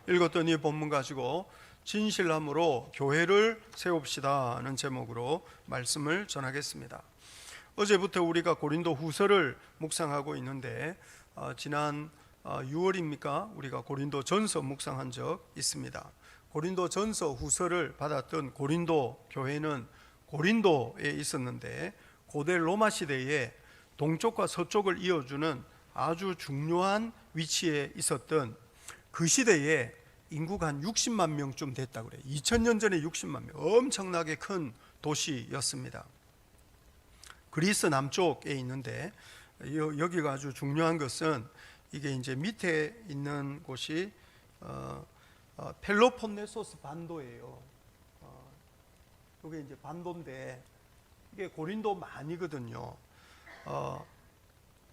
읽었던 이 본문 가지고 진실함으로 교회를 세웁시다 하는 제목으로 말씀을 전하겠습니다. 어제부터 우리가 고린도 후서를 묵상하고 있는데 지난 6월입니까? 우리가 고린도 전서 묵상한 적 있습니다. 고린도 전서 후서를 받았던 고린도 교회는 고린도에 있었는데 고대 로마 시대에 동쪽과 서쪽을 이어주는 아주 중요한 위치에 있었던 그 시대에 인구가 한 60만 명쯤 됐다고 그래요. 2000년 전에 60만 명, 엄청나게 큰 도시였습니다. 그리스 남쪽에 있는데 여기가 아주 중요한 것은 이게 이제 밑에 있는 곳이 펠로폰네소스 반도예요. 이게 이제 반도인데 이게 고린도 만이거든요.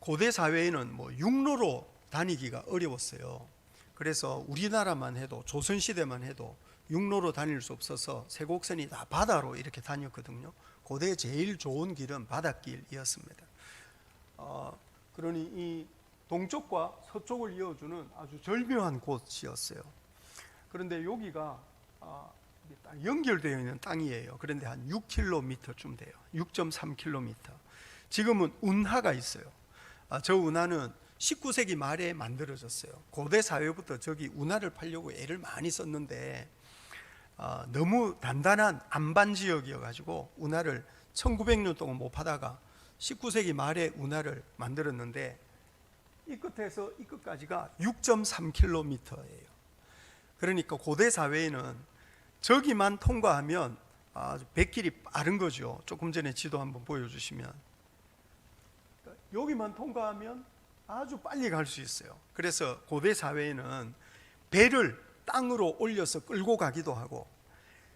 고대 사회에는 뭐 육로로 다니기가 어려웠어요. 그래서 우리나라만 해도 조선 시대만 해도 육로로 다닐 수 없어서 세곡선이 다 바다로 이렇게 다녔거든요. 고대 제일 좋은 길은 바닷길이었습니다. 그러니 이 동쪽과 서쪽을 이어주는 아주 절묘한 곳이었어요. 그런데 여기가 연결되어 있는 땅이에요. 그런데 한 6km쯤 돼요. 6.3km. 지금은 운하가 있어요. 저 운하는 19세기 말에 만들어졌어요. 고대 사회부터 저기 운하를 파려고 애를 많이 썼는데 너무 단단한 안반 지역이어가지고 운하를 1900년 동안 못 파다가 19세기 말에 운하를 만들었는데 이 끝에서 이 끝까지가 6.3km예요. 그러니까 고대 사회에는 저기만 통과하면 아주 백길이 빠른 거죠. 조금 전에 지도 한번 보여주시면 여기만 통과하면 아주 빨리 갈 수 있어요. 그래서 고대 사회에는 배를 땅으로 올려서 끌고 가기도 하고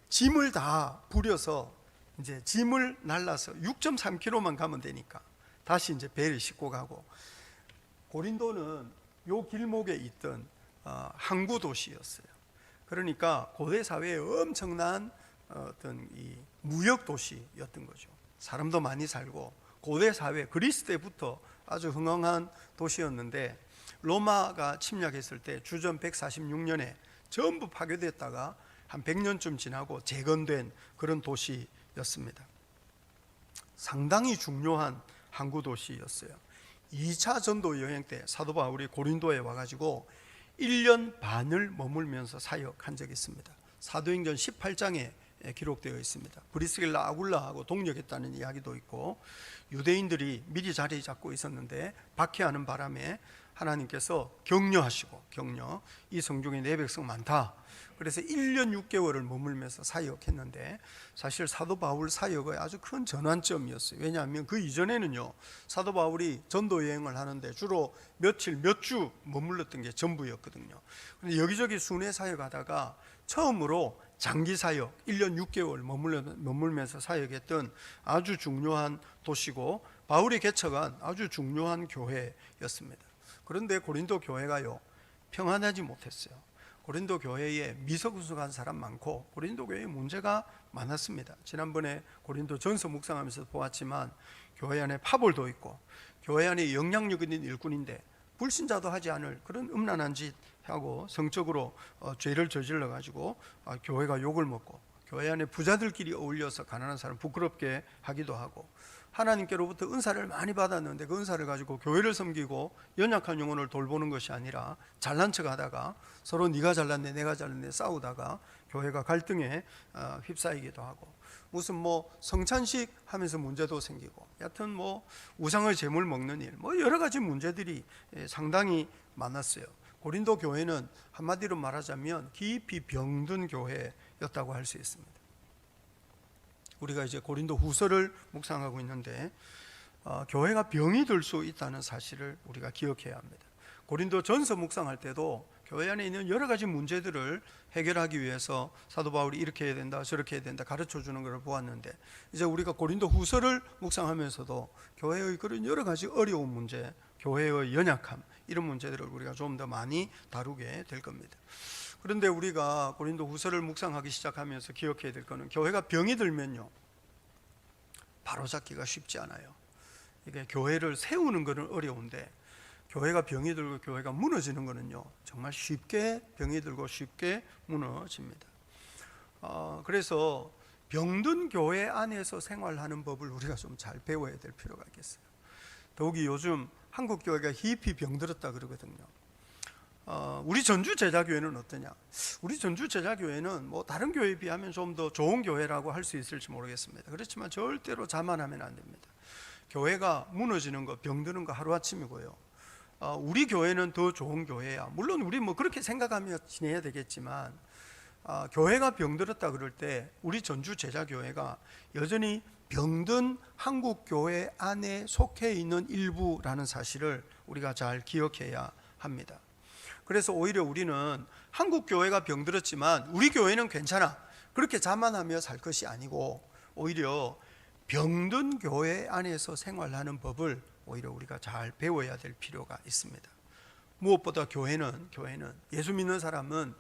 짐을 다 부려서 이제 짐을 날라서 6.3km만 가면 되니까 다시 이제 배를 싣고 가고, 고린도는 요 길목에 있던 항구 도시였어요. 그러니까 고대 사회에 엄청난 어떤 이 무역 도시였던 거죠. 사람도 많이 살고 고대 사회 그리스 때부터 아주 흥황한 도시였는데 로마가 침략했을 때 주전 146년에 전부 파괴됐다가 한 100년쯤 지나고 재건된 그런 도시였습니다. 상당히 중요한 항구 도시였어요. 2차 전도 여행 때 사도 바울이 고린도에 와가지고 1년 반을 머물면서 사역한 적이 있습니다. 사도행전 18장에 기록되어 있습니다. 브리스길라 아굴라하고 동역했다는 이야기도 있고, 유대인들이 미리 자리 잡고 있었는데 박해하는 바람에 하나님께서 격려하시고 이 성중에 내 백성 많다. 그래서 1년 6개월을 머물면서 사역했는데 사실 사도 바울 사역의 아주 큰 전환점이었어요. 왜냐하면 그 이전에는요, 사도 바울이 전도 여행을 하는데 주로 며칠 몇 주 머물렀던 게 전부였거든요. 그런데 여기저기 순회 사역하다가 처음으로 장기 사역 1년 6개월 머물면서 사역했던 아주 중요한 도시고 바울이 개척한 아주 중요한 교회였습니다. 그런데 고린도 교회가요, 평안하지 못했어요. 고린도 교회에 미석수석한 사람 많고 고린도 교회에 문제가 많았습니다. 지난번에 고린도 전서 묵상하면서 보았지만 교회 안에 파벌도 있고 교회 안에 영향력 있는 일꾼인데 불신자도 하지 않을 그런 음란한 짓 하고 성적으로 죄를 저질러 가지고 교회가 욕을 먹고, 교회 안에 부자들끼리 어울려서 가난한 사람 부끄럽게 하기도 하고, 하나님께로부터 은사를 많이 받았는데 그 은사를 가지고 교회를 섬기고 연약한 영혼을 돌보는 것이 아니라 잘난 척 하다가 서로 네가 잘났네 내가 잘났네 싸우다가 교회가 갈등에 휩싸이기도 하고, 무슨 뭐 성찬식 하면서 문제도 생기고, 여하튼 뭐 우상의 제물 먹는 일, 뭐 여러 가지 문제들이 상당히 많았어요. 고린도 교회는 한마디로 말하자면 깊이 병든 교회였다고 할 수 있습니다. 우리가 이제 고린도 후서를 묵상하고 있는데 교회가 병이 들 수 있다는 사실을 우리가 기억해야 합니다. 고린도 전서 묵상할 때도 교회 안에 있는 여러 가지 문제들을 해결하기 위해서 사도 바울이 이렇게 해야 된다 저렇게 해야 된다 가르쳐 주는 것을 보았는데, 이제 우리가 고린도 후서를 묵상하면서도 교회의 그런 여러 가지 어려운 문제, 교회의 연약함, 이런 문제들을 우리가 좀 더 많이 다루게 될 겁니다. 그런데 우리가 고린도 후서를 묵상하기 시작하면서 기억해야 될 것은, 교회가 병이 들면요 바로잡기가 쉽지 않아요. 이게 교회를 세우는 것은 어려운데 교회가 병이 들고 교회가 무너지는 거는요, 정말 쉽게 병이 들고 쉽게 무너집니다. 그래서 병든 교회 안에서 생활하는 법을 우리가 좀 잘 배워야 될 필요가 있겠어요. 더욱이 요즘 한국 교회가 깊이 병들었다 그러거든요. 우리 전주 제자교회는 어떠냐? 우리 전주 제자교회는 뭐 다른 교회에 비하면 좀 더 좋은 교회라고 할 수 있을지 모르겠습니다. 그렇지만 절대로 자만하면 안 됩니다. 교회가 무너지는 거, 병드는 거 하루아침이고요. 우리 교회는 더 좋은 교회야. 물론 우리 뭐 그렇게 생각하며 지내야 되겠지만, 교회가 병들었다 그럴 때 우리 전주 제자교회가 여전히 병든 한국 교회 안에 속해 있는 일부라는 사실을 우리가 잘 기억해야 합니다. 그래서 오히려 우리는 한국 교회가 병들었지만 우리 교회는 괜찮아, 그렇게 자만하며 살 것이 아니고, 오히려 병든 교회 안에서 생활하는 법을 오히려 우리가 잘 배워야 될 필요가 있습니다. 무엇보다 교회는 예수 믿는 사람은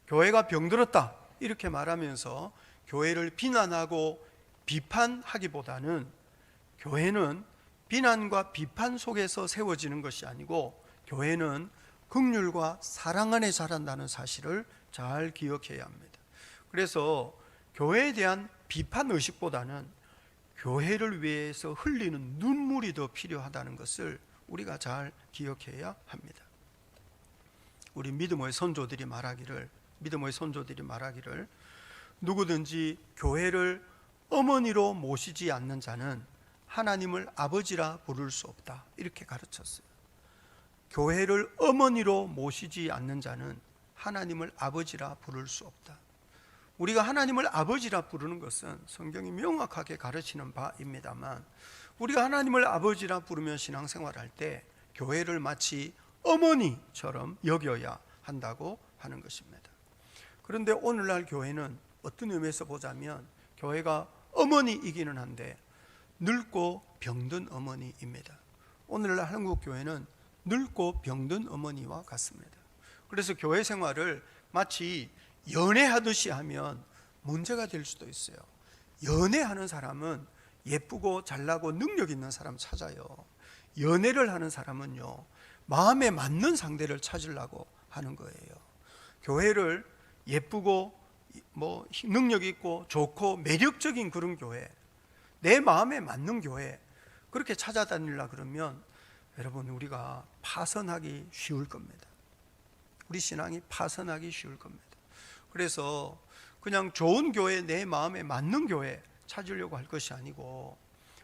교회가 병들었다 이렇게 말하면서 교회를 비난하고 비판하기보다는, 교회는 비난과 비판 속에서 세워지는 것이 아니고 교회는 긍휼과 사랑 안에 자란다는 사실을 잘 기억해야 합니다. 그래서 교회에 대한 비판 의식보다는 교회를 위해서 흘리는 눈물이 더 필요하다는 것을 우리가 잘 기억해야 합니다. 우리 믿음의 선조들이 말하기를 누구든지 교회를 어머니로 모시지 않는 자는 하나님을 아버지라 부를 수 없다, 이렇게 가르쳤어요. 교회를 어머니로 모시지 않는 자는 하나님을 아버지라 부를 수 없다. 우리가 하나님을 아버지라 부르는 것은 성경이 명확하게 가르치는 바입니다만, 우리가 하나님을 아버지라 부르며 신앙생활할 때 교회를 마치 어머니처럼 여겨야 한다고 하는 것입니다. 그런데 오늘날 교회는 어떤 의미에서 보자면 교회가 어머니이기는 한데 늙고 병든 어머니입니다. 오늘날 한국 교회는 늙고 병든 어머니와 같습니다. 그래서 교회 생활을 마치 연애하듯이 하면 문제가 될 수도 있어요. 연애하는 사람은 예쁘고 잘나고 능력 있는 사람 찾아요. 연애를 하는 사람은요, 마음에 맞는 상대를 찾으려고 하는 거예요. 교회를 예쁘고 뭐 능력 있고 좋고 매력적인 그런 교회, 내 마음에 맞는 교회, 그렇게 찾아다니려 그러면 여러분, 우리가 파선하기 쉬울 겁니다. 우리 신앙이 파선하기 쉬울 겁니다. 그래서 그냥 좋은 교회, 내 마음에 맞는 교회 찾으려고 할 것이 아니고,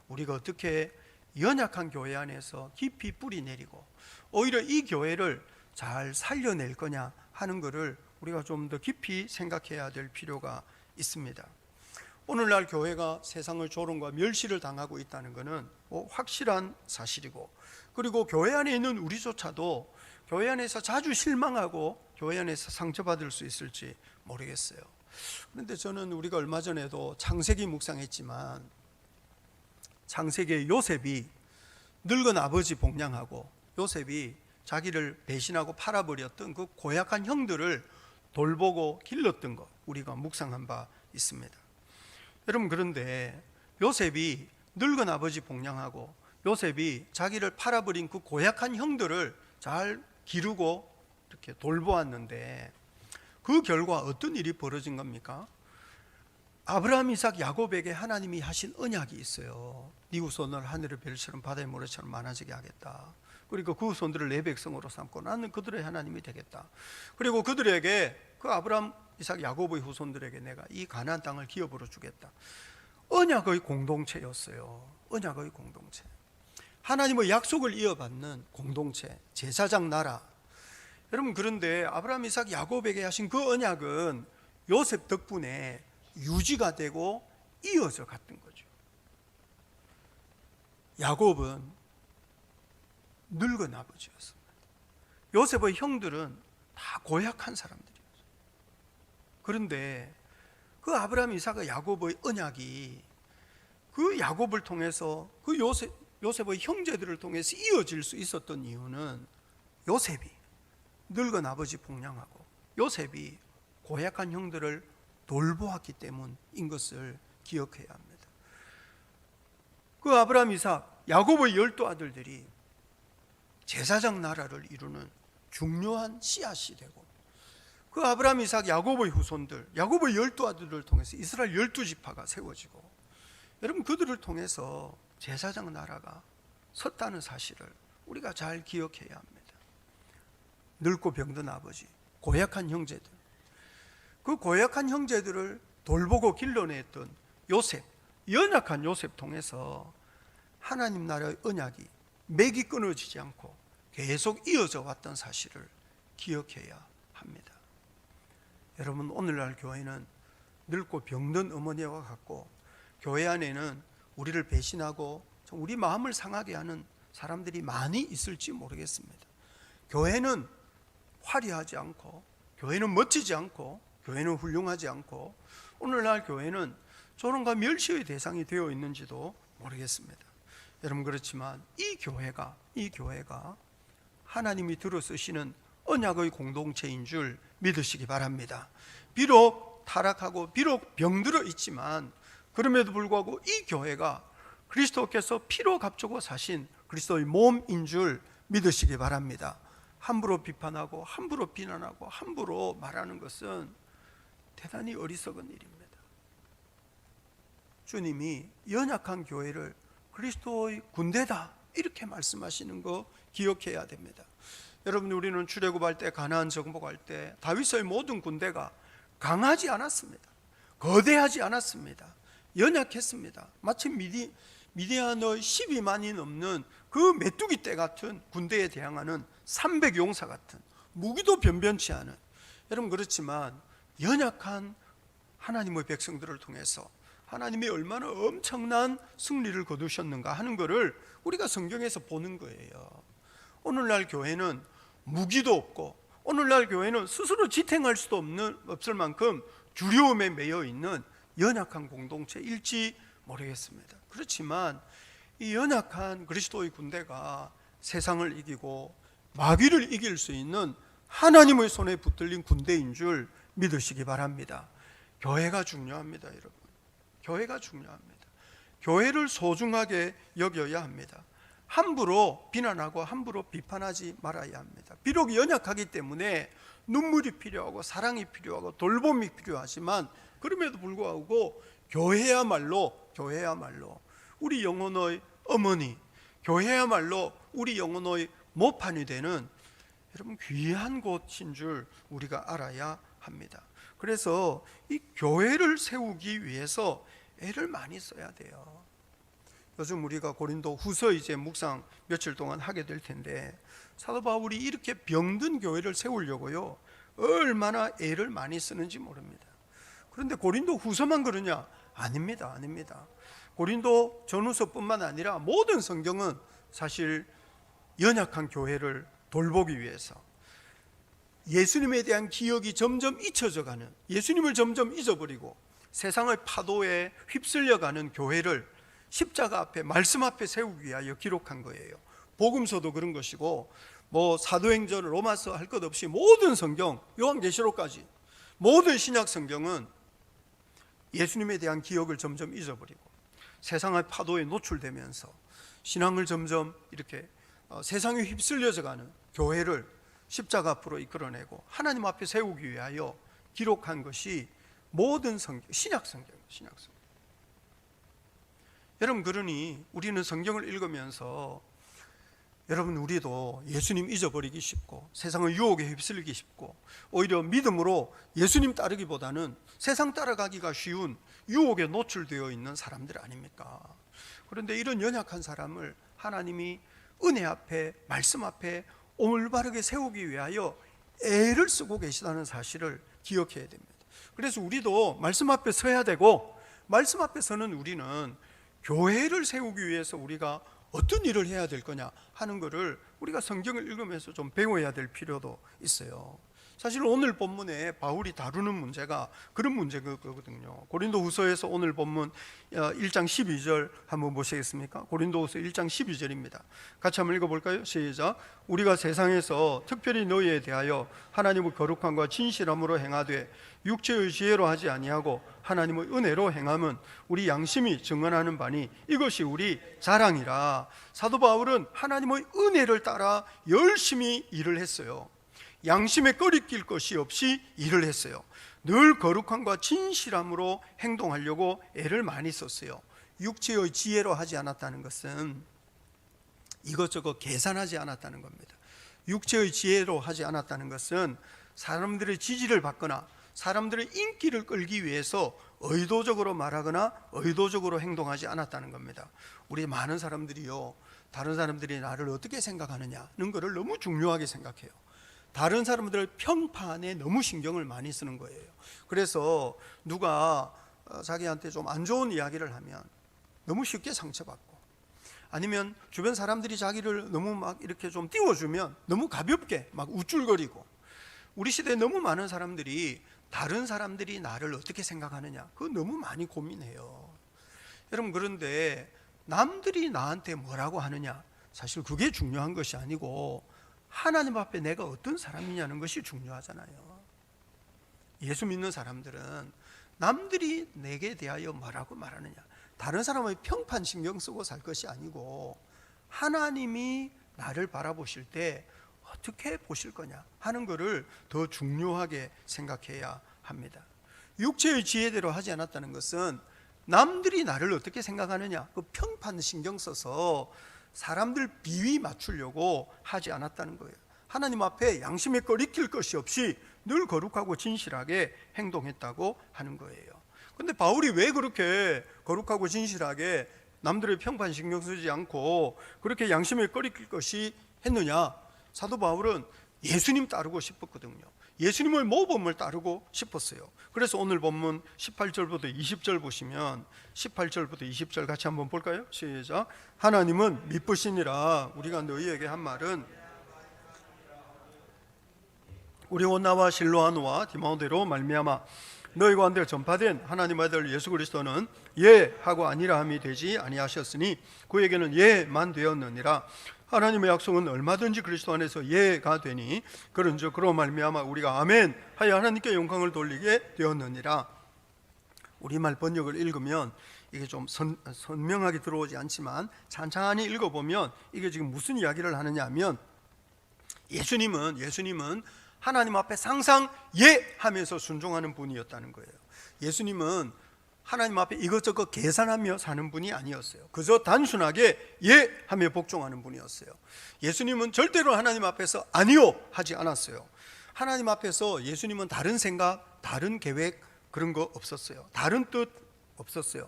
우리가 어떻게 연약한 교회 안에서 깊이 뿌리 내리고 오히려 이 교회를 잘 살려낼 거냐 하는 것을 우리가 좀 더 깊이 생각해야 될 필요가 있습니다. 오늘날 교회가 세상의 조롱과 멸시를 당하고 있다는 것은 확실한 사실이고, 그리고 교회 안에 있는 우리조차도 교회 안에서 자주 실망하고 교회 안에서 상처받을 수 있을지 모르겠어요. 그런데 저는 우리가 얼마 전에도 창세기 묵상했지만, 창세기의 요셉이 늙은 아버지 복량하고 요셉이 자기를 배신하고 팔아버렸던 그 고약한 형들을 돌보고 길렀던 것, 우리가 묵상한 바 있습니다. 여러분, 그런데 요셉이 늙은 아버지 복량하고 요셉이 자기를 팔아버린 그 고약한 형들을 잘 기르고 이렇게 돌보았는데, 그 결과 어떤 일이 벌어진 겁니까? 아브라함, 이삭, 야곱에게 하나님이 하신 언약이 있어요. 네 후손을 하늘의 별처럼 바다의 모래처럼 많아지게 하겠다. 그리고 그 후손들을 내 백성으로 삼고 나는 그들의 하나님이 되겠다. 그리고 그들에게, 그 아브라함, 이삭, 야곱의 후손들에게 내가 이 가나안 땅을 기업으로 주겠다. 언약의 공동체였어요. 언약의 공동체, 하나님의 약속을 이어받는 공동체, 제사장 나라. 여러분, 그런데 아브라함, 이삭, 야곱에게 하신 그 언약은 요셉 덕분에 유지가 되고 이어져 갔던 거죠. 야곱은 늙은 아버지였습니다. 요셉의 형들은 다 고약한 사람들이었어요. 그런데 그 아브라함, 이삭, 야곱의 언약이 그 야곱을 통해서 그 요셉의 형제들을 통해서 이어질 수 있었던 이유는 요셉이 늙은 아버지 복량하고 요셉이 고약한 형들을 돌보았기 때문인 것을 기억해야 합니다. 그 아브라함, 이삭, 야곱의 12 아들들이 제사장 나라를 이루는 중요한 씨앗이 되고, 그 아브라함, 이삭, 야곱의 후손들, 야곱의 12아들을 통해서 이스라엘 12지파가 세워지고, 여러분 그들을 통해서 제사장 나라가 섰다는 사실을 우리가 잘 기억해야 합니다. 늙고 병든 아버지, 고약한 형제들, 그 고약한 형제들을 돌보고 길러냈던 요셉, 연약한 요셉 통해서 하나님 나라의 언약이 맥이 끊어지지 않고 계속 이어져 왔던 사실을 기억해야 합니다. 여러분, 오늘날 교회는 늙고 병든 어머니와 같고, 교회 안에는 우리를 배신하고 우리 마음을 상하게 하는 사람들이 많이 있을지 모르겠습니다. 교회는 화려하지 않고, 교회는 멋지지 않고, 교회는 훌륭하지 않고, 오늘날 교회는 조롱과 멸시의 대상이 되어 있는지도 모르겠습니다. 여러분, 그렇지만 이 교회가 하나님이 들어쓰시는 언약의 공동체인 줄 믿으시기 바랍니다. 비록 타락하고 비록 병들어 있지만, 그럼에도 불구하고 이 교회가 그리스도께서 피로 값주고 사신 그리스도의 몸인 줄 믿으시기 바랍니다. 함부로 비판하고 함부로 비난하고 함부로 말하는 것은 대단히 어리석은 일입니다. 주님이 연약한 교회를 그리스도의 군대다 이렇게 말씀하시는 거 기억해야 됩니다. 여러분, 우리는 출애굽할 때, 가나안 정복할 때 다윗의 모든 군대가 강하지 않았습니다. 거대하지 않았습니다. 연약했습니다. 마치 미디안의 12만이 넘는 그 메뚜기 떼 같은 군대에 대항하는 300용사 같은, 무기도 변변치 않은, 여러분 그렇지만 연약한 하나님의 백성들을 통해서 하나님이 얼마나 엄청난 승리를 거두셨는가 하는 것을 우리가 성경에서 보는 거예요. 오늘날 교회는 무기도 없고, 오늘날 교회는 스스로 지탱할 수도 없을 만큼 두려움에 매여 있는 연약한 공동체일지 모르겠습니다. 그렇지만 이 연약한 그리스도의 군대가 세상을 이기고 마귀를 이길 수 있는 하나님의 손에 붙들린 군대인 줄 믿으시기 바랍니다. 교회가 중요합니다, 여러분. 교회가 중요합니다. 교회를 소중하게 여겨야 합니다. 함부로 비난하고 함부로 비판하지 말아야 합니다. 비록 연약하기 때문에 눈물이 필요하고 사랑이 필요하고 돌봄이 필요하지만, 그럼에도 불구하고 교회야말로 우리 영혼의 어머니, 교회야말로 우리 영혼의 모판이 되는, 여러분, 귀한 곳인 줄 우리가 알아야 합니다. 그래서 이 교회를 세우기 위해서 애를 많이 써야 돼요. 요즘 우리가 고린도 후서 이제 묵상 며칠 동안 하게 될 텐데, 사도 바울이 이렇게 병든 교회를 세우려고요 얼마나 애를 많이 쓰는지 모릅니다. 그런데 고린도 후서만 그러냐? 아닙니다. 고린도 전후서뿐만 아니라 모든 성경은 사실 연약한 교회를 돌보기 위해서, 예수님에 대한 기억이 점점 잊혀져가는, 예수님을 점점 잊어버리고 세상의 파도에 휩쓸려가는 교회를 십자가 앞에, 말씀 앞에 세우기 위하여 기록한 거예요. 복음서도 그런 것이고, 사도행전, 로마서 할 것 없이 모든 성경, 요한계시록까지 모든 신약 성경은 예수님에 대한 기억을 점점 잊어버리고 세상의 파도에 노출되면서 신앙을 점점 이렇게 세상에 휩쓸려져가는 교회를 십자가 앞으로 이끌어내고 하나님 앞에 세우기 위하여 기록한 것이 모든 성경, 신약 성경입니다. 여러분, 그러니 우리는 성경을 읽으면서, 여러분, 우리도 예수님 잊어버리기 쉽고 세상의 유혹에 휩쓸리기 쉽고 오히려 믿음으로 예수님 따르기보다는 세상 따라가기가 쉬운 유혹에 노출되어 있는 사람들 아닙니까? 그런데 이런 연약한 사람을 하나님이 은혜 앞에, 말씀 앞에 올바르게 세우기 위하여 애를 쓰고 계시다는 사실을 기억해야 됩니다. 그래서 우리도 말씀 앞에 서야 되고, 말씀 앞에 서는 우리는 교회를 세우기 위해서 우리가 어떤 일을 해야 될 거냐 하는 것을 우리가 성경을 읽으면서 좀 배워야 될 필요도 있어요. 사실 오늘 본문에 바울이 다루는 문제가 그런 문제거든요. 고린도후서에서 오늘 본문 1장 12절 한번 보시겠습니까? 고린도후서 1장 12절입니다. 같이 한번 읽어볼까요? 시작. 우리가 세상에서 특별히 너희에 대하여 하나님의 거룩함과 진실함으로 행하되 육체의 지혜로 하지 아니하고 하나님의 은혜로 행함은 우리 양심이 증언하는 바니 이것이 우리 자랑이라. 사도 바울은 하나님의 은혜를 따라 열심히 일을 했어요. 양심에 꺼리낄 것이 없이 일을 했어요. 늘 거룩함과 진실함으로 행동하려고 애를 많이 썼어요. 육체의 지혜로 하지 않았다는 것은 이것저것 계산하지 않았다는 겁니다. 육체의 지혜로 하지 않았다는 것은 사람들의 지지를 받거나 사람들의 인기를 끌기 위해서 의도적으로 말하거나 의도적으로 행동하지 않았다는 겁니다. 우리 많은 사람들이요, 다른 사람들이 나를 어떻게 생각하느냐는 것을 너무 중요하게 생각해요. 다른 사람들 평판에 너무 신경을 많이 쓰는 거예요. 그래서 누가 자기한테 좀 안 좋은 이야기를 하면 너무 쉽게 상처받고, 아니면 주변 사람들이 자기를 너무 막 이렇게 좀 띄워주면 너무 가볍게 막 우쭐거리고, 우리 시대에 너무 많은 사람들이 다른 사람들이 나를 어떻게 생각하느냐, 그거 너무 많이 고민해요. 여러분, 그런데 남들이 나한테 뭐라고 하느냐, 사실 그게 중요한 것이 아니고 하나님 앞에 내가 어떤 사람이냐는 것이 중요하잖아요. 예수 믿는 사람들은 남들이 내게 대하여 뭐라고 말하느냐, 다른 사람의 평판 신경 쓰고 살 것이 아니고 하나님이 나를 바라보실 때 어떻게 보실 거냐 하는 것을 더 중요하게 생각해야 합니다. 육체의 지혜대로 하지 않았다는 것은 남들이 나를 어떻게 생각하느냐, 그 평판 신경 써서 사람들 비위 맞추려고 하지 않았다는 거예요. 하나님 앞에 양심에 꺼리낄 것이 없이 늘 거룩하고 진실하게 행동했다고 하는 거예요. 그런데 바울이 왜 그렇게 거룩하고 진실하게 남들의 평판 신경 쓰지 않고 그렇게 양심에 꺼리낄 것이 했느냐? 사도 바울은 예수님 따르고 싶었거든요. 예수님의 모범을 따르고 싶었어요. 그래서 오늘 본문 18절부터 20절 보시면, 18절부터 20절 같이 한번 볼까요? 시작. 하나님은 미쁘시니라. 우리가 너희에게 한 말은 우리 온나와 실로아노와 디모데로 말미암아 너희 가운데 전파된 하나님의 아들 예수 그리스도는 예 하고 아니라 함이 되지 아니하셨으니 그에게는 예만 되었느니라. 하나님의 약속은 얼마든지 그리스도 안에서 예가 되니 그런즉 그로 말미암아 우리가 아멘 하여 하나님께 영광을 돌리게 되었느니라. 우리말 번역을 읽으면 이게 좀 선명하게 들어오지 않지만 찬찬히 읽어보면 이게 지금 무슨 이야기를 하느냐 하면, 예수님은 하나님 앞에 항상 예 하면서 순종하는 분이었다는 거예요. 예수님은 하나님 앞에 이것저것 계산하며 사는 분이 아니었어요. 그저 단순하게 예 하며 복종하는 분이었어요. 예수님은 절대로 하나님 앞에서 아니요 하지 않았어요. 하나님 앞에서 예수님은 다른 생각, 다른 계획 그런 거 없었어요. 다른 뜻 없었어요.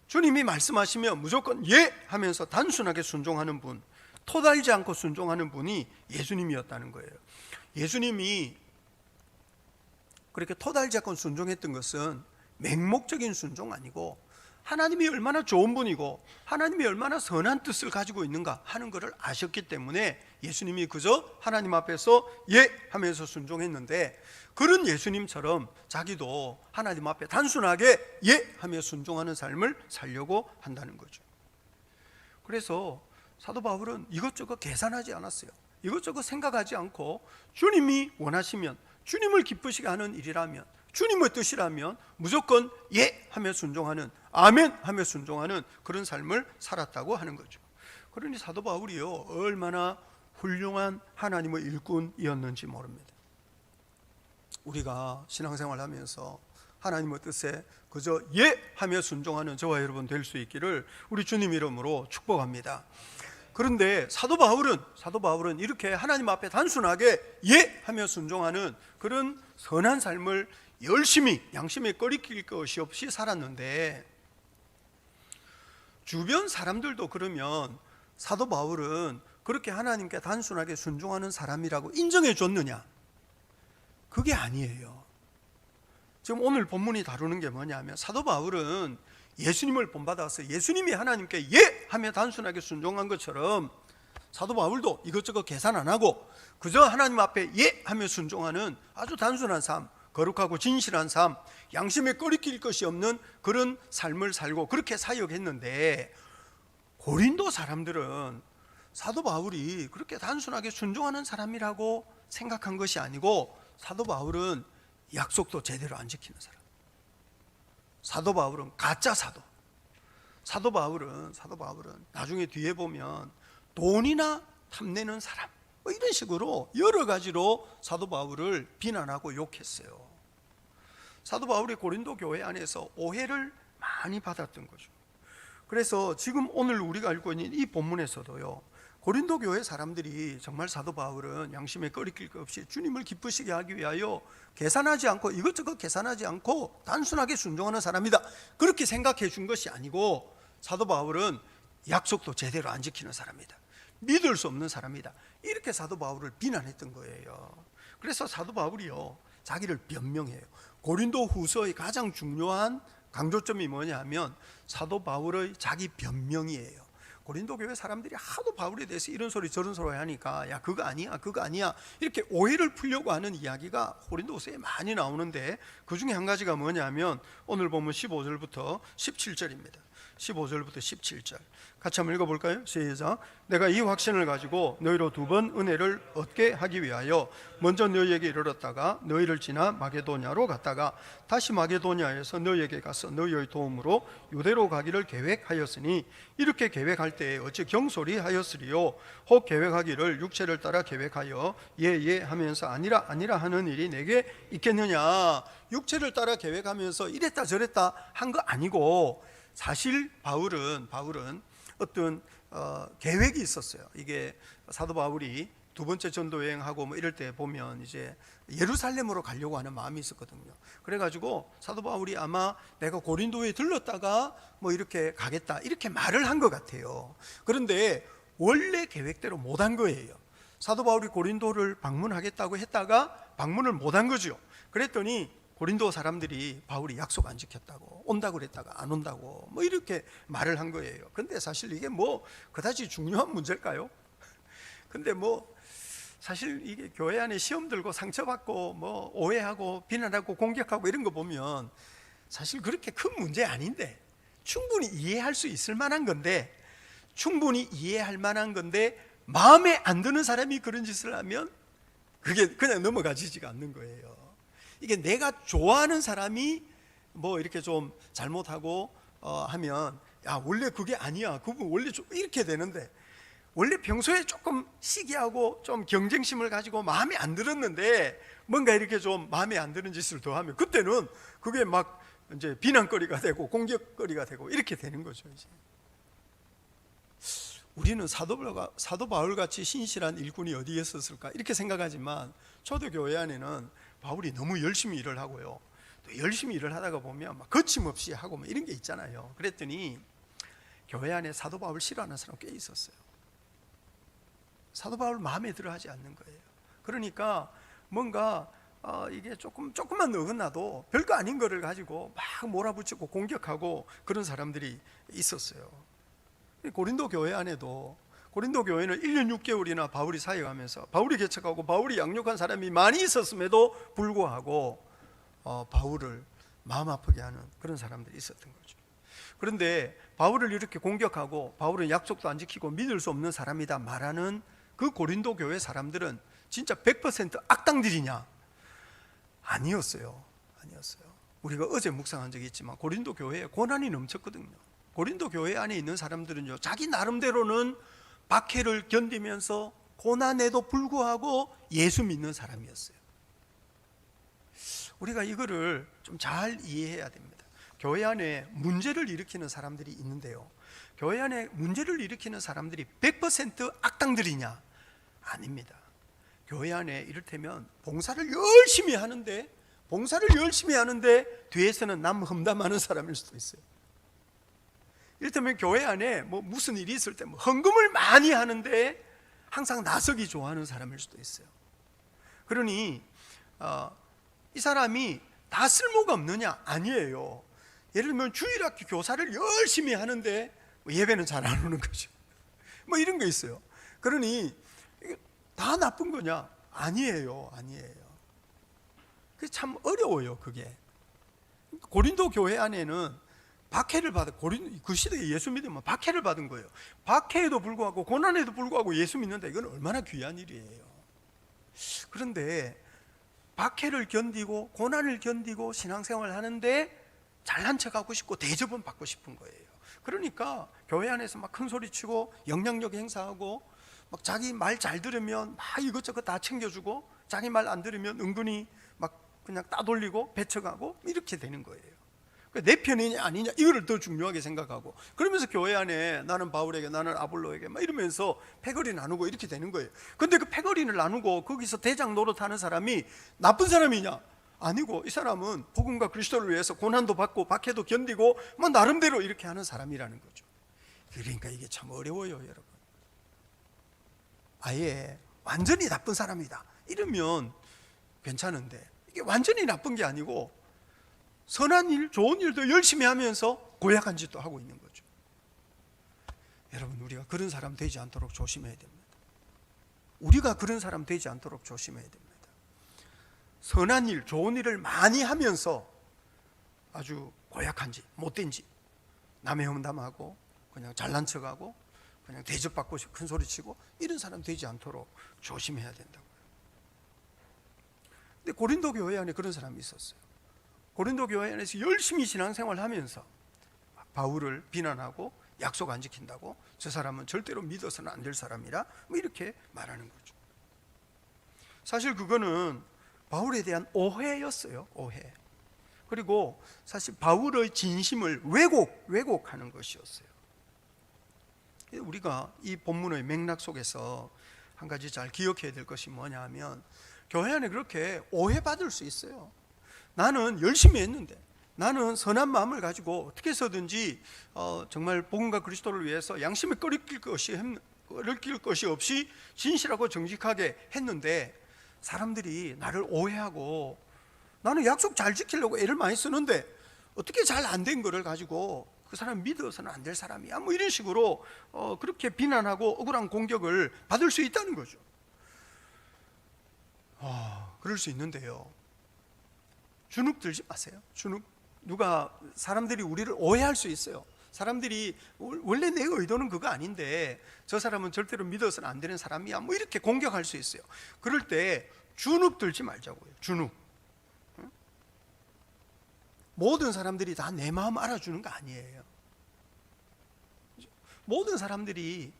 주님이 말씀하시면 무조건 예 하면서 단순하게 순종하는 분, 토달지 않고 순종하는 분이 예수님이었다는 거예요. 예수님이 그렇게 토달지 않고 순종했던 것은 맹목적인 순종 아니고 하나님이 얼마나 좋은 분이고 하나님이 얼마나 선한 뜻을 가지고 있는가 하는 것을 아셨기 때문에 예수님이 그저 하나님 앞에서 예 하면서 순종했는데, 그런 예수님처럼 자기도 하나님 앞에 단순하게 예 하며 순종하는 삶을 살려고 한다는 거죠. 그래서 사도 바울은 이것저것 계산하지 않았어요. 이것저것 생각하지 않고 주님이 원하시면, 주님을 기쁘시게 하는 일이라면, 주님의 뜻이라면 무조건 예 하며 순종하는, 아멘 하며 순종하는 그런 삶을 살았다고 하는 거죠. 그러니 사도 바울이요, 얼마나 훌륭한 하나님의 일꾼이었는지 모릅니다. 우리가 신앙생활 하면서 하나님의 뜻에 그저 예 하며 순종하는 저와 여러분 될 수 있기를 우리 주님 이름으로 축복합니다. 그런데 사도 바울은 이렇게 하나님 앞에 단순하게 예 하며 순종하는 그런 선한 삶을 열심히 양심에 꺼리낄 것이 없이 살았는데, 주변 사람들도 그러면 사도 바울은 그렇게 하나님께 단순하게 순종하는 사람이라고 인정해 줬느냐? 그게 아니에요. 지금 오늘 본문이 다루는 게 뭐냐면, 사도 바울은 예수님을 본받아서 예수님이 하나님께 예 하며 단순하게 순종한 것처럼 사도 바울도 이것저것 계산 안 하고 그저 하나님 앞에 예 하며 순종하는 아주 단순한 삶, 거룩하고 진실한 삶, 양심에 꺼리낄 것이 없는 그런 삶을 살고 그렇게 사역했는데, 고린도 사람들은 사도 바울이 그렇게 단순하게 순종하는 사람이라고 생각한 것이 아니고, 사도 바울은 약속도 제대로 안 지키는 사람, 사도 바울은 가짜 사도, 사도 바울은 나중에 뒤에 보면 돈이나 탐내는 사람, 뭐 이런 식으로 여러 가지로 사도 바울을 비난하고 욕했어요. 사도 바울이 고린도 교회 안에서 오해를 많이 받았던 거죠. 그래서 지금 오늘 우리가 알고 있는 이 본문에서도요, 고린도 교회 사람들이 정말 사도 바울은 양심에 꺼리낄 것 없이 주님을 기쁘시게 하기 위하여 계산하지 않고 이것저것 계산하지 않고 단순하게 순종하는 사람이다, 그렇게 생각해 준 것이 아니고, 사도 바울은 약속도 제대로 안 지키는 사람이다, 믿을 수 없는 사람이다, 이렇게 사도 바울을 비난했던 거예요. 그래서 사도 바울이요, 자기를 변명해요. 고린도 후서의 가장 중요한 강조점이 뭐냐 하면 사도 바울의 자기 변명이에요. 고린도 교회 사람들이 하도 바울에 대해서 이런 소리 저런 소리 하니까 야 그거 아니야 이렇게 오해를 풀려고 하는 이야기가 고린도후서에 많이 나오는데, 그 중에 한 가지가 뭐냐면 오늘 보면 15절부터 17절입니다 15절부터 17절 같이 한번 읽어볼까요? 시작. 내가 이 확신을 가지고 너희로 두 번 은혜를 얻게 하기 위하여 먼저 너희에게 이르렀다가 너희를 지나 마게도냐로 갔다가 다시 마게도냐에서 너희에게 가서 너희의 도움으로 유대로 가기를 계획하였으니, 이렇게 계획할 때에 어찌 경솔히 하였으리요? 혹 계획하기를 육체를 따라 계획하여 예 하면서 아니라 하는 일이 내게 있겠느냐? 육체를 따라 계획하면서 이랬다 저랬다 한 거 아니고, 사실 바울은 어떤 계획이 있었어요. 이게 사도 바울이 두 번째 전도 여행하고 뭐 이럴 때 보면 이제 예루살렘으로 가려고 하는 마음이 있었거든요. 그래가지고 사도 바울이 아마 내가 고린도에 들렀다가 뭐 이렇게 가겠다 이렇게 말을 한 것 같아요. 그런데 원래 계획대로 못한 거예요. 사도 바울이 고린도를 방문하겠다고 했다가 방문을 못한 거죠. 그랬더니 고린도 사람들이 바울이 약속 안 지켰다고, 온다고 그랬다가 안 온다고 뭐 이렇게 말을 한 거예요. 근데 사실 이게 뭐 그다지 중요한 문제일까요? 근데 뭐 사실 이게 교회 안에 시험 들고 상처받고 뭐 오해하고 비난하고 공격하고 이런 거 보면 사실 그렇게 큰 문제 아닌데, 충분히 이해할 수 있을 만한 건데, 충분히 이해할 만한 건데 마음에 안 드는 사람이 그런 짓을 하면 그게 그냥 넘어가지지가 않는 거예요. 이게 내가 좋아하는 사람이 뭐 이렇게 좀 잘못하고 하면 야 원래 그게 아니야, 그분 원래 좀 이렇게 되는데, 원래 평소에 조금 시기하고 좀 경쟁심을 가지고 마음에 안 들었는데 뭔가 이렇게 좀 마음에 안 드는 짓을 더 하면 그때는 그게 막 이제 비난거리가 되고 공격거리가 되고 이렇게 되는 거죠. 이제 우리는 사도 바울 같이 신실한 일꾼이 어디에 있었을까 이렇게 생각하지만, 초대교회 안에는 바울이 너무 열심히 일을 하고요, 또 열심히 일을 하다가 보면 막 거침없이 하고 뭐 이런 게 있잖아요. 그랬더니 교회 안에 사도 바울 싫어하는 사람 꽤 있었어요. 사도 바울 마음에 들어 하지 않는 거예요. 그러니까 뭔가 이게 조금만 어긋나도 별거 아닌 거를 가지고 막 몰아붙이고 공격하고 그런 사람들이 있었어요. 고린도 교회 안에도, 고린도 교회는 1년 6개월이나 바울이 사역하면서 바울이 개척하고 바울이 양육한 사람이 많이 있었음에도 불구하고 바울을 마음 아프게 하는 그런 사람들이 있었던 거죠. 그런데 바울을 이렇게 공격하고 바울은 약속도 안 지키고 믿을 수 없는 사람이다 말하는 그 고린도 교회 사람들은 진짜 100% 악당들이냐? 아니었어요. 우리가 어제 묵상한 적이 있지만 고린도 교회에 고난이 넘쳤거든요. 고린도 교회 안에 있는 사람들은요, 자기 나름대로는 박해를 견디면서 고난에도 불구하고 예수 믿는 사람이었어요. 우리가 이거를 좀 잘 이해해야 됩니다. 교회 안에 문제를 일으키는 사람들이 있는데요, 교회 안에 문제를 일으키는 사람들이 100% 악당들이냐? 아닙니다. 교회 안에 이를테면 봉사를 열심히 하는데 뒤에서는 남 험담하는 사람일 수도 있어요. 이를테면 교회 안에 뭐 무슨 일이 있을 때 헌금을 많이 하는데 항상 나서기 좋아하는 사람일 수도 있어요. 그러니 이 사람이 다 쓸모가 없느냐? 아니에요. 예를 들면 주일학교 교사를 열심히 하는데 예배는 잘 안 오는 거죠. 뭐 이런 거 있어요. 그러니 이게 다 나쁜 거냐? 아니에요. 그게 참 어려워요. 그게. 고린도 교회 안에는 박해를 받은, 그 시대에 예수 믿으면 박해를 받은 거예요. 박해에도 불구하고 고난에도 불구하고 예수 믿는다, 이건 얼마나 귀한 일이에요. 그런데 박해를 견디고 고난을 견디고 신앙생활을 하는데 잘난 척하고 싶고 대접은 받고 싶은 거예요. 그러니까 교회 안에서 막 큰 소리 치고 영향력 행사하고, 막 자기 말 잘 들으면 막 이것저것 다 챙겨주고, 자기 말 안 들으면 은근히 막 그냥 따돌리고 배척하고, 이렇게 되는 거예요. 내 편이냐 아니냐 이거를 더 중요하게 생각하고, 그러면서 교회 안에 나는 바울에게 나는 아볼로에게 막 이러면서 패거리 나누고 이렇게 되는 거예요. 근데 그 패거리를 나누고 거기서 대장 노릇하는 사람이 나쁜 사람이냐? 아니고, 이 사람은 복음과 그리스도를 위해서 고난도 받고 박해도 견디고 뭐 나름대로 이렇게 하는 사람이라는 거죠. 그러니까 이게 참 어려워요, 여러분. 아예 완전히 나쁜 사람이다 이러면 괜찮은데, 이게 완전히 나쁜 게 아니고 선한 일, 좋은 일도 열심히 하면서 고약한 짓도 하고 있는 거죠. 여러분, 우리가 그런 사람 되지 않도록 조심해야 됩니다. 우리가 그런 사람 되지 않도록 조심해야 됩니다. 선한 일, 좋은 일을 많이 하면서 아주 고약한 짓, 못된 짓, 남의 험담하고 그냥 잘난 척하고 그냥 대접받고 큰 소리치고 이런 사람 되지 않도록 조심해야 된다고요. 근데 고린도 교회 안에 그런 사람이 있었어요. 고린도 교회 안에서 열심히 신앙생활을 하면서 바울을 비난하고 약속 안 지킨다고, 저 사람은 절대로 믿어서는 안 될 사람이라 뭐 이렇게 말하는 거죠. 사실 그거는 바울에 대한 오해였어요. 오해. 그리고 사실 바울의 진심을 왜곡하는 것이었어요. 우리가 이 본문의 맥락 속에서 한 가지 잘 기억해야 될 것이 뭐냐 하면, 교회 안에 그렇게 오해받을 수 있어요. 나는 열심히 했는데, 나는 선한 마음을 가지고 어떻게 해서든지 정말 복음과 그리스도를 위해서 양심에 끓일 것이 없이 진실하고 정직하게 했는데, 사람들이 나를 오해하고, 나는 약속 잘 지키려고 애를 많이 쓰는데 어떻게 잘 안 된 거를 가지고 그 사람 믿어서는 안 될 사람이야, 뭐 이런 식으로 그렇게 비난하고 억울한 공격을 받을 수 있다는 거죠. 그럴 수 있는데요, 주눅 들지 마세요. 사람들이 우리를 오해할 수 있어요. 사람들이 원래 내 의도는 그거 아닌데 저 사람은 절대로 믿어서는 안 되는 사람이야, 뭐 이렇게 공격할 수 있어요. 그럴 때 주눅 들지 말자고요. 주눅. 모든 사람들이 다 내 마음 알아주는 거 아니에요. 모든 사람들이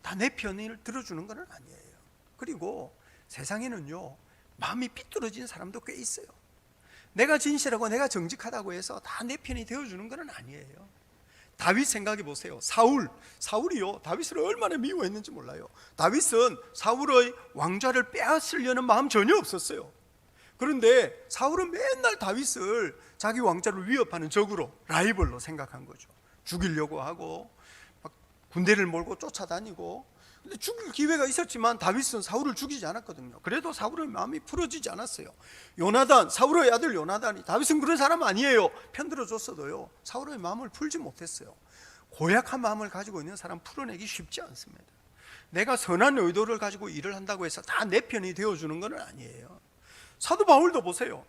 다 내 편을 들어주는 건 아니에요. 그리고 세상에는요, 마음이 삐뚤어진 사람도 꽤 있어요. 내가 진실하고 내가 정직하다고 해서 다 내 편이 되어주는 건 아니에요. 다윗 생각해 보세요. 사울이요, 다윗을 얼마나 미워했는지 몰라요. 다윗은 사울의 왕좌를 빼앗으려는 마음 전혀 없었어요. 그런데 사울은 맨날 다윗을 자기 왕좌를 위협하는 적으로, 라이벌로 생각한 거죠. 죽이려고 하고 막 군대를 몰고 쫓아다니고. 근데 죽일 기회가 있었지만 다윗은 사울을 죽이지 않았거든요. 그래도 사울의 마음이 풀어지지 않았어요. 사울의 아들 요나단이, 다윗은 그런 사람 아니에요, 편들어줬어도요, 사울의 마음을 풀지 못했어요. 고약한 마음을 가지고 있는 사람 풀어내기 쉽지 않습니다. 내가 선한 의도를 가지고 일을 한다고 해서 다 내 편이 되어주는 건 아니에요. 사도 바울도 보세요.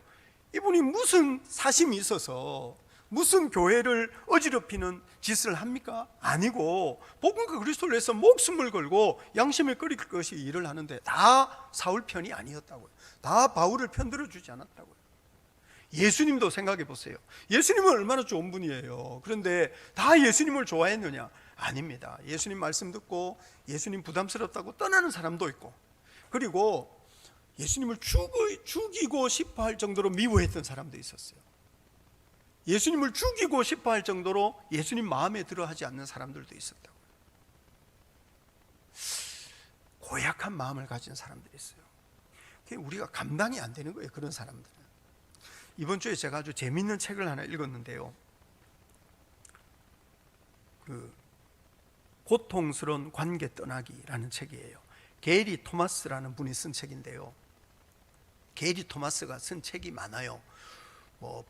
이분이 무슨 사심이 있어서 무슨 교회를 어지럽히는 짓을 합니까? 아니고 복음과 그리스도를 위해서 목숨을 걸고 양심을 끓일 것이 일을 하는데 다 사울 편이 아니었다고요. 다 바울을 편들어 주지 않았다고요. 예수님도 생각해 보세요. 예수님은 얼마나 좋은 분이에요. 그런데 다 예수님을 좋아했느냐? 아닙니다. 예수님 말씀 듣고 예수님 부담스럽다고 떠나는 사람도 있고, 그리고 예수님을 죽이고 싶어 할 정도로 미워했던 사람도 있었어요. 예수님을 죽이고 싶어 할 정도로 예수님 마음에 들어 하지 않는 사람들도 있었다고요. 고약한 마음을 가진 사람들이 있어요. 우리가 감당이 안 되는 거예요, 그런 사람들은. 이번 주에 제가 아주 재미있는 책을 하나 읽었는데요, 고통스러운 관계 떠나기라는 책이에요. 게리 토마스라는 분이 쓴 책인데요, 게리 토마스가 쓴 책이 많아요.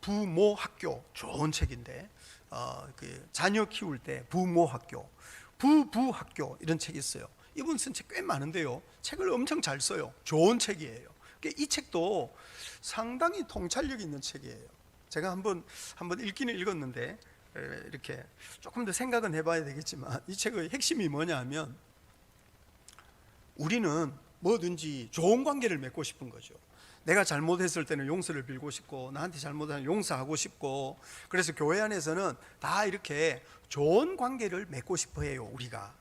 부모 학교, 좋은 책인데 자녀 키울 때 부모 학교, 부학교 이런 책이 있어요. 이분 쓴 책 꽤 많은데요. 책을 엄청 잘 써요. 좋은 책이에요. 이 책도 상당히 통찰력 있는 책이에요. 제가 한번 읽기는 읽었는데 이렇게 조금 더 생각은 해봐야 되겠지만, 이 책의 핵심이 뭐냐 하면, 우리는 뭐든지 좋은 관계를 맺고 싶은 거죠. 내가 잘못했을 때는 용서를 빌고 싶고, 나한테 잘못하면 용서하고 싶고, 그래서 교회 안에서는 다 이렇게 좋은 관계를 맺고 싶어 해요, 우리가.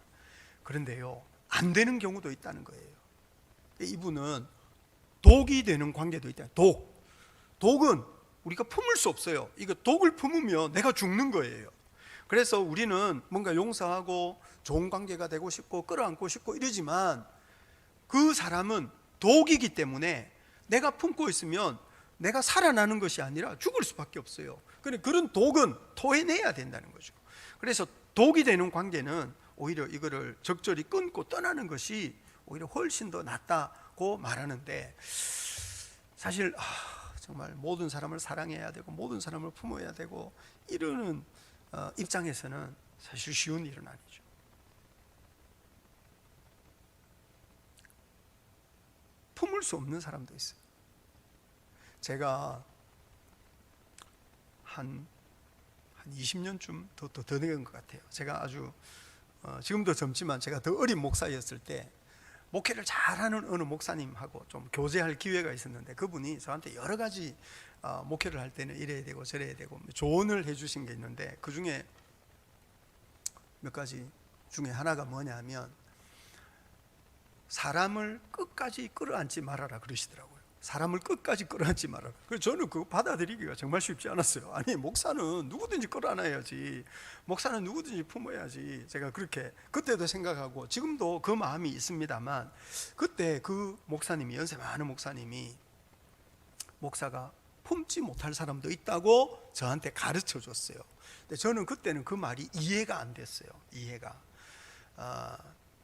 그런데요, 안 되는 경우도 있다는 거예요. 이분은 독이 되는 관계도 있다. 독은 우리가 품을 수 없어요. 이거 독을 품으면 내가 죽는 거예요. 그래서 우리는 뭔가 용서하고 좋은 관계가 되고 싶고 끌어안고 싶고 이러지만, 그 사람은 독이기 때문에 내가 품고 있으면 내가 살아나는 것이 아니라 죽을 수밖에 없어요. 그런 독은 토해내야 된다는 거죠. 그래서 독이 되는 관계는 오히려 이거를 적절히 끊고 떠나는 것이 오히려 훨씬 더 낫다고 말하는데, 사실 정말 모든 사람을 사랑해야 되고 모든 사람을 품어야 되고 이러는 입장에서는 사실 쉬운 일은 아니죠. 품을 수 없는 사람도 있어요. 제가 한 20년쯤 더 된 것 같아요. 제가 아주 지금도 젊지만 제가 더 어린 목사였을 때 목회를 잘하는 어느 목사님하고 좀 교제할 기회가 있었는데, 그분이 저한테 여러 가지 목회를 할 때는 이래야 되고 저래야 되고 조언을 해주신 게 있는데, 그 중에 몇 가지 중에 하나가 뭐냐면, 사람을 끝까지 끌어안지 말아라 그러시더라고요. 사람을 끝까지 끌어안지 말아라. 그래서 저는 그거 받아들이기가 정말 쉽지 않았어요. 아니, 목사는 누구든지 끌어안아야지, 목사는 누구든지 품어야지. 제가 그렇게 그때도 생각하고 지금도 그 마음이 있습니다만, 그때 그 목사님이, 연세 많은 목사님이, 목사가 품지 못할 사람도 있다고 저한테 가르쳐 줬어요. 근데 저는 그때는 그 말이 이해가 안 됐어요.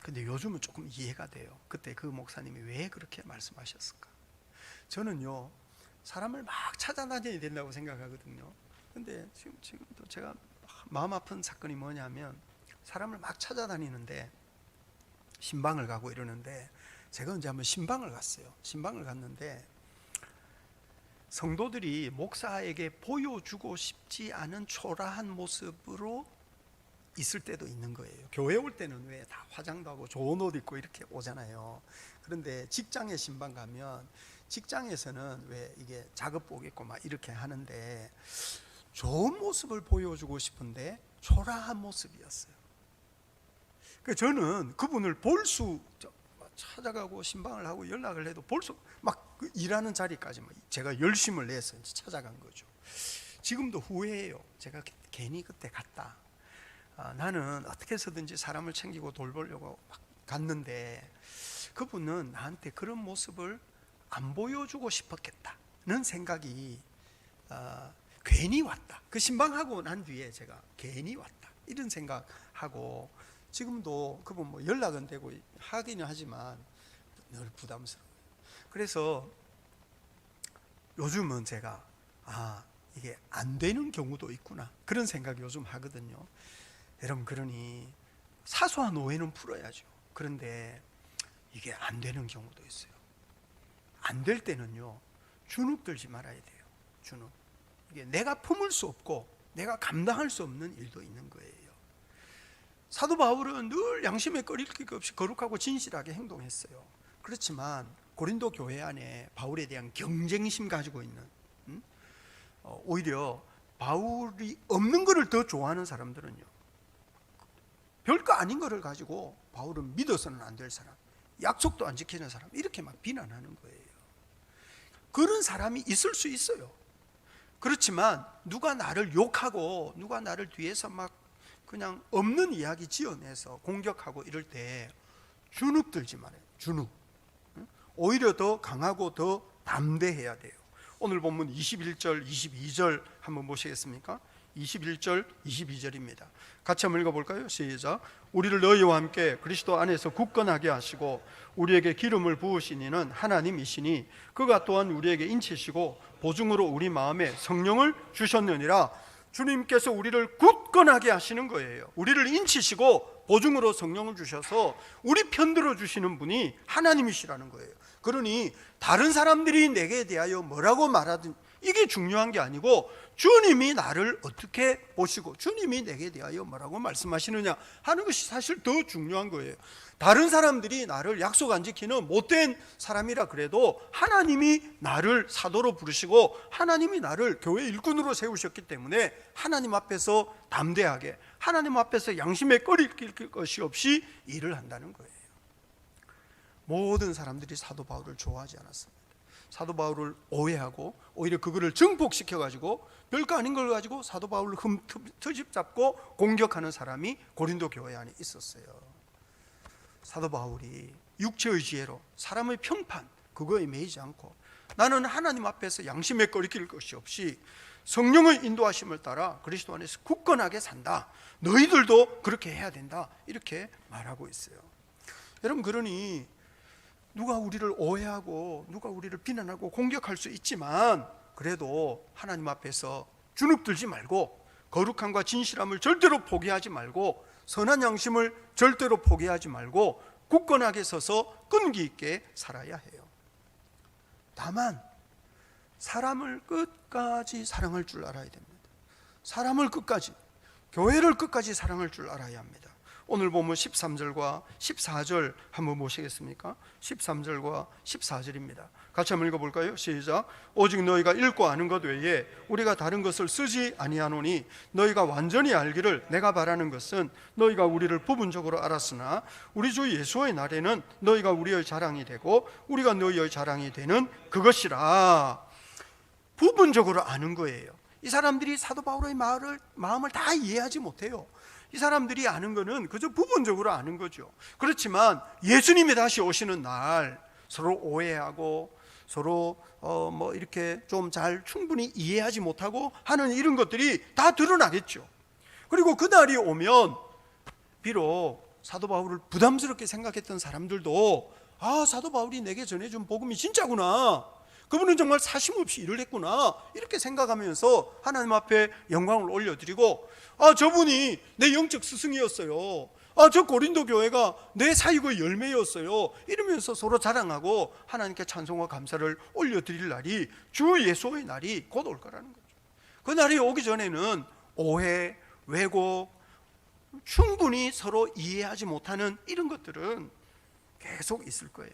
근데 요즘은 조금 이해가 돼요. 그때 그 목사님이 왜 그렇게 말씀하셨을까? 저는요, 사람을 막 찾아다녀야 된다고 생각하거든요. 근데 지금도 제가 마음 아픈 사건이 뭐냐면, 사람을 막 찾아다니는데, 신방을 가고 이러는데, 제가 언제 한번 신방을 갔어요. 신방을 갔는데 성도들이 목사에게 보여주고 싶지 않은 초라한 모습으로 있을 때도 있는 거예요. 교회 올 때는 왜 다 화장도 하고 좋은 옷 입고 이렇게 오잖아요. 그런데 직장에 신방 가면, 직장에서는 왜 이게 작업복 입고 막 이렇게 하는데, 좋은 모습을 보여주고 싶은데 초라한 모습이었어요. 그래서 저는 그분을 찾아가고 신방을 하고 연락을 해도 막 일하는 자리까지 제가 열심을 내서 찾아간 거죠. 지금도 후회해요. 제가 괜히 그때 갔다. 나는 어떻게 해서든지 사람을 챙기고 돌보려고 막 갔는데, 그분은 나한테 그런 모습을 안 보여주고 싶었겠다는 생각이 괜히 왔다. 그 신방하고 난 뒤에 제가 괜히 왔다 이런 생각하고, 지금도 그분 뭐 연락은 되고 하기는 하지만 늘 부담스러워요. 그래서 요즘은 제가 이게 안 되는 경우도 있구나 그런 생각 요즘 하거든요. 여러분, 그러니 사소한 오해는 풀어야죠. 그런데 이게 안 되는 경우도 있어요. 안 될 때는요, 주눅 들지 말아야 돼요. 주눅. 이게 내가 품을 수 없고 내가 감당할 수 없는 일도 있는 거예요. 사도 바울은 늘 양심에 꺼릴 것 없이 거룩하고 진실하게 행동했어요. 그렇지만 고린도 교회 안에 바울에 대한 경쟁심 가지고 있는, 오히려 바울이 없는 것을 더 좋아하는 사람들은요, 별거 아닌 것을 가지고 바울은 믿어서는 안 될 사람, 약속도 안 지키는 사람, 이렇게 막 비난하는 거예요. 그런 사람이 있을 수 있어요. 그렇지만 누가 나를 욕하고 누가 나를 뒤에서 막 그냥 없는 이야기 지어내서 공격하고 이럴 때 주눅 들지 말아요. 주눅. 오히려 더 강하고 더 담대해야 돼요. 오늘 본문 21절 22절 한번 보시겠습니까? 21절 22절입니다 같이 한번 읽어볼까요? 시작. 우리를 너희와 함께 그리스도 안에서 굳건하게 하시고 우리에게 기름을 부으신 이는 하나님이시니 그가 또한 우리에게 인치시고 보증으로 우리 마음에 성령을 주셨느니라. 주님께서 우리를 굳건하게 하시는 거예요. 우리를 인치시고 보증으로 성령을 주셔서 우리 편들어 주시는 분이 하나님이시라는 거예요. 그러니 다른 사람들이 내게 대하여 뭐라고 말하든 이게 중요한 게 아니고 주님이 나를 어떻게 보시고 주님이 내게 대하여 뭐라고 말씀하시느냐 하는 것이 사실 더 중요한 거예요. 다른 사람들이 나를 약속 안 지키는 못된 사람이라 그래도 하나님이 나를 사도로 부르시고 하나님이 나를 교회 일꾼으로 세우셨기 때문에 하나님 앞에서 담대하게 하나님 앞에서 양심에 꺼릴 것이 없이 일을 한다는 거예요. 모든 사람들이 사도 바울을 좋아하지 않았습니다. 사도 바울을 오해하고 오히려 그거를 증폭시켜가지고 별거 아닌 걸 가지고 사도 바울을 트집 잡고 공격하는 사람이 고린도 교회 안에 있었어요. 사도 바울이 육체의 지혜로 사람의 평판 그거에 매이지 않고 나는 하나님 앞에서 양심에 꺼리킬 것이 없이 성령의 인도하심을 따라 그리스도 안에서 굳건하게 산다. 너희들도 그렇게 해야 된다. 이렇게 말하고 있어요. 여러분, 그러니 누가 우리를 오해하고 누가 우리를 비난하고 공격할 수 있지만 그래도 하나님 앞에서 주눅들지 말고 거룩함과 진실함을 절대로 포기하지 말고 선한 양심을 절대로 포기하지 말고 굳건하게 서서 끈기 있게 살아야 해요. 다만 사람을 끝까지 사랑할 줄 알아야 됩니다. 사람을 끝까지, 교회를 끝까지 사랑할 줄 알아야 합니다. 오늘 보면 13절과 14절 한번 보시겠습니까? 13절과 14절입니다. 같이 한번 읽어볼까요? 시작. 오직 너희가 읽고 아는 것 외에 우리가 다른 것을 쓰지 아니하노니 너희가 완전히 알기를 내가 바라는 것은 너희가 우리를 부분적으로 알았으나 우리 주 예수의 날에는 너희가 우리의 자랑이 되고 우리가 너희의 자랑이 되는 그것이라. 부분적으로 아는 거예요. 이 사람들이 사도 바울의 마음을 다 이해하지 못해요. 이 사람들이 아는 거는 그저 부분적으로 아는 거죠. 그렇지만 예수님이 다시 오시는 날 서로 오해하고 서로 이렇게 좀 잘 충분히 이해하지 못하고 하는 이런 것들이 다 드러나겠죠. 그리고 그날이 오면 비록 사도 바울을 부담스럽게 생각했던 사람들도 사도 바울이 내게 전해준 복음이 진짜구나, 그분은 정말 사심없이 일을 했구나, 이렇게 생각하면서 하나님 앞에 영광을 올려드리고 저분이 내 영적 스승이었어요, 저 고린도 교회가 내 사역의 열매였어요, 이러면서 서로 자랑하고 하나님께 찬송과 감사를 올려드릴 날이 주 예수의 날이 곧 올 거라는 거죠. 그 날이 오기 전에는 오해, 왜곡, 충분히 서로 이해하지 못하는 이런 것들은 계속 있을 거예요.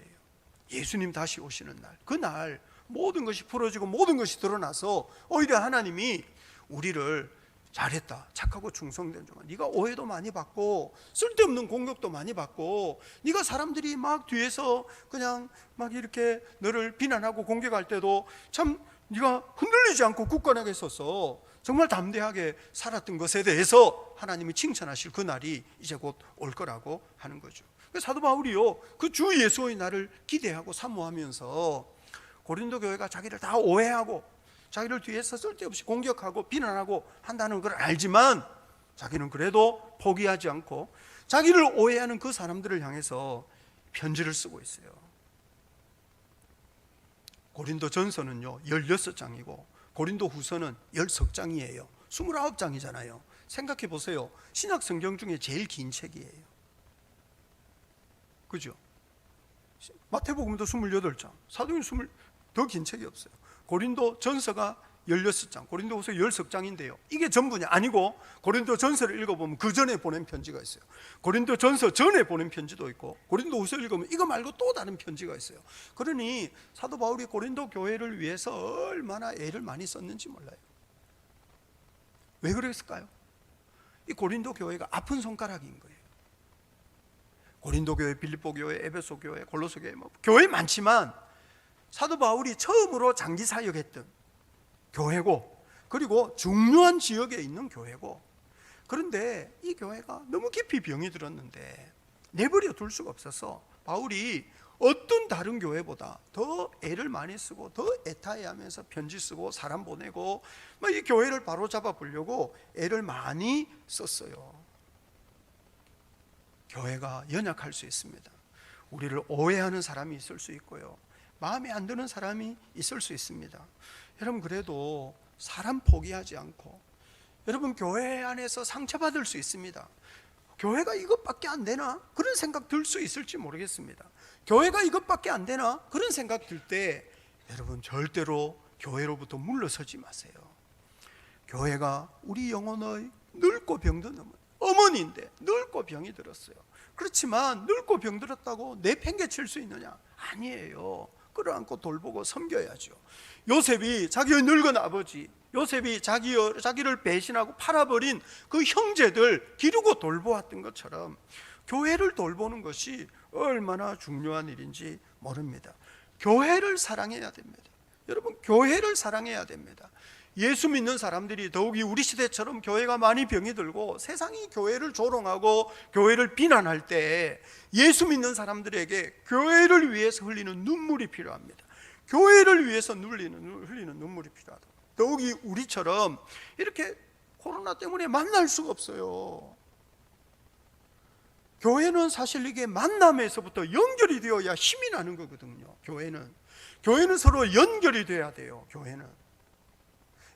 예수님 다시 오시는 날, 그날 모든 것이 풀어지고 모든 것이 드러나서 오히려 하나님이 우리를 잘했다, 착하고 충성된 종아, 네가 오해도 많이 받고 쓸데없는 공격도 많이 받고 네가 사람들이 막 뒤에서 그냥 막 이렇게 너를 비난하고 공격할 때도 참 네가 흔들리지 않고 굳건하게 서서 정말 담대하게 살았던 것에 대해서 하나님이 칭찬하실 그 날이 이제 곧 올 거라고 하는 거죠. 사도 바울이요, 그 주 예수의 날을 기대하고 사모하면서 고린도 교회가 자기를 다 오해하고 자기를 뒤에서 쓸데없이 공격하고 비난하고 한다는 걸 알지만 자기는 그래도 포기하지 않고 자기를 오해하는 그 사람들을 향해서 편지를 쓰고 있어요. 고린도 전서는요 16장이고 고린도 후서는 10장이에요. 29장이잖아요. 생각해 보세요. 신약 성경 중에 제일 긴 책이에요. 그죠? 마태복음도 28장, 사도행전 더 긴 책이 없어요. 고린도 전서가 16장, 고린도 후서 10장인데요 이게 전부냐? 아니고 고린도 전서를 읽어보면 그 전에 보낸 편지가 있어요. 고린도 전서 전에 보낸 편지도 있고 고린도 후서를 읽으면 이거 말고 또 다른 편지가 있어요. 그러니 사도 바울이 고린도 교회를 위해서 얼마나 애를 많이 썼는지 몰라요. 왜 그랬을까요? 이 고린도 교회가 아픈 손가락인 거예요. 고린도 교회, 빌립보 교회, 에베소 교회, 골로새 교회, 교회 많지만 사도 바울이 처음으로 장기 사역했던 교회고, 그리고 중요한 지역에 있는 교회고, 그런데 이 교회가 너무 깊이 병이 들었는데 내버려 둘 수가 없어서 바울이 어떤 다른 교회보다 더 애를 많이 쓰고 더 애타해하면서 편지 쓰고 사람 보내고 이 교회를 바로잡아 보려고 애를 많이 썼어요. 교회가 연약할 수 있습니다. 우리를 오해하는 사람이 있을 수 있고요, 마음에 안 드는 사람이 있을 수 있습니다. 여러분, 그래도 사람 포기하지 않고, 여러분 교회 안에서 상처받을 수 있습니다. 교회가 이것밖에 안 되나? 그런 생각 들 수 있을지 모르겠습니다. 교회가 이것밖에 안 되나? 그런 생각 들 때 여러분 절대로 교회로부터 물러서지 마세요. 교회가 우리 영혼의 늙고 병든 어머니인데 늙고 병이 들었어요. 그렇지만 늙고 병들었다고 내팽개칠 수 있느냐? 아니에요. 끌어안고 돌보고 섬겨야죠. 요셉이 자기의 늙은 아버지, 요셉이 자기를 배신하고 팔아버린 그 형제들 기르고 돌보았던 것처럼 교회를 돌보는 것이 얼마나 중요한 일인지 모릅니다. 교회를 사랑해야 됩니다. 여러분, 교회를 사랑해야 됩니다. 예수 믿는 사람들이 더욱이 우리 시대처럼 교회가 많이 병이 들고 세상이 교회를 조롱하고 교회를 비난할 때 예수 믿는 사람들에게 교회를 위해서 흘리는 눈물이 필요합니다. 교회를 위해서 흘리는 눈물이 필요하다. 더욱이 우리처럼 이렇게 코로나 때문에 만날 수가 없어요. 교회는 사실 이게 만남에서부터 연결이 되어야 힘이 나는 거거든요. 교회는 서로 연결이 돼야 돼요. 교회는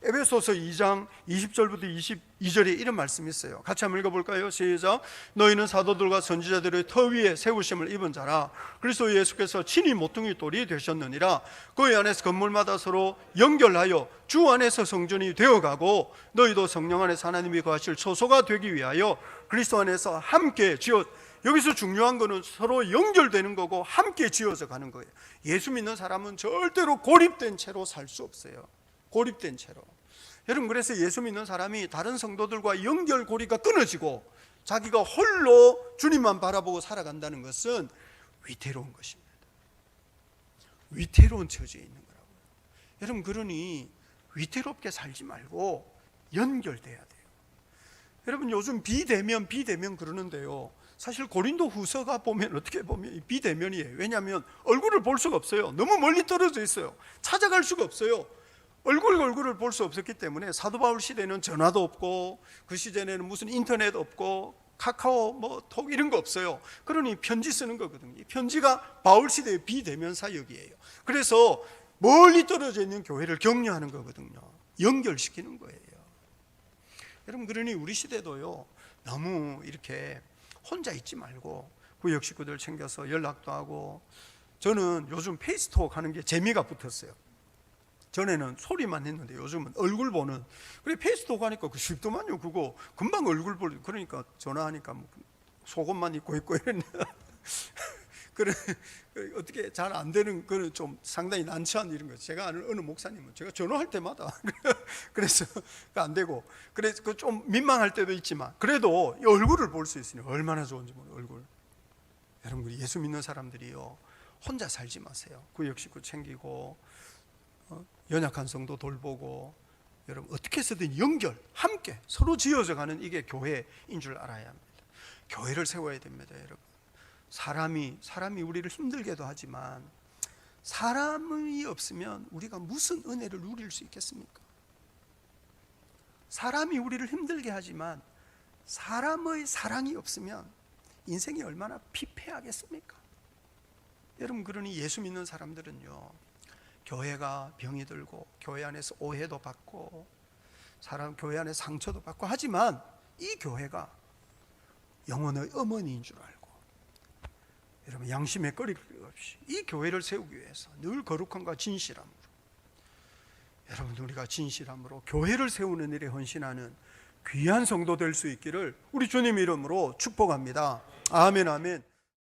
에베소서 2장 20절부터 22절에 이런 말씀이 있어요. 같이 한번 읽어볼까요? 시작. 너희는 사도들과 선지자들의 터 위에 세우심을 입은 자라. 그리스도 예수께서 친히 모퉁이 돌이 되셨느니라. 그의 안에서 건물마다 서로 연결하여 주 안에서 성전이 되어가고 너희도 성령 안에서 하나님이 거하실 처소가 되기 위하여 그리스도 안에서 함께 여기서 중요한 거는 서로 연결되는 거고 함께 지어져 가는 거예요. 예수 믿는 사람은 절대로 고립된 채로 살 수 없어요. 고립된 채로. 여러분, 그래서 예수 믿는 사람이 다른 성도들과 연결고리가 끊어지고 자기가 홀로 주님만 바라보고 살아간다는 것은 위태로운 것입니다. 위태로운 처지에 있는 거라고요. 여러분, 그러니 위태롭게 살지 말고 연결돼야 돼요. 여러분, 요즘 비대면 그러는데요, 사실 고린도 후서가 보면 어떻게 보면 비대면이에요. 왜냐하면 얼굴을 볼 수가 없어요. 너무 멀리 떨어져 있어요. 찾아갈 수가 없어요. 얼굴을 볼 수 없었기 때문에 사도 바울 시대는 전화도 없고 그 시대에는 무슨 인터넷 없고 카카오 톡 이런 거 없어요. 그러니 편지 쓰는 거거든요. 이 편지가 바울 시대의 비대면 사역이에요. 그래서 멀리 떨어져 있는 교회를 격려하는 거거든요. 연결시키는 거예요. 여러분, 그러니 우리 시대도요, 너무 이렇게 혼자 있지 말고 구역 식구들 챙겨서 연락도 하고. 저는 요즘 페이스톡 하는 게 재미가 붙었어요. 전에는 소리만 했는데 요즘은 얼굴 보는. 그래, 페이스톡 하니까 그 쉽더만요. 그거 금방 얼굴 볼. 그러니까 전화하니까 뭐 속옷만 입고 있고 이런. 그래, 어떻게 잘 안 되는 거는 좀 상당히 난처한 일인 거예요. 제가 아는 어느 목사님은 제가 전화할 때마다 그래서 안 되고, 그래서 그 좀 민망할 때도 있지만 그래도 이 얼굴을 볼 수 있으니 얼마나 좋은지 모르겠어요. 얼굴. 여러분, 예수 믿는 사람들이요, 혼자 살지 마세요. 구역 식구 챙기고 연약한 성도 돌보고, 여러분 어떻게 해서든 연결, 함께 서로 지어져 가는 이게 교회인 줄 알아야 합니다. 교회를 세워야 됩니다. 여러분, 사람이 우리를 힘들게도 하지만 사람이 없으면 우리가 무슨 은혜를 누릴 수 있겠습니까? 사람이 우리를 힘들게 하지만 사람의 사랑이 없으면 인생이 얼마나 피폐하겠습니까? 여러분, 그러니 예수 믿는 사람들은요, 교회가 병이 들고 교회 안에서 오해도 받고 교회 안에 상처도 받고 하지만 이 교회가 영혼의 어머니인 줄 알고, 여러분 양심에 꺼릴 것 없이 이 교회를 세우기 위해서 늘 거룩함과 진실함으로, 여러분 우리가 진실함으로 교회를 세우는 일에 헌신하는 귀한 성도 될 수 있기를 우리 주님 이름으로 축복합니다. 아멘, 아멘.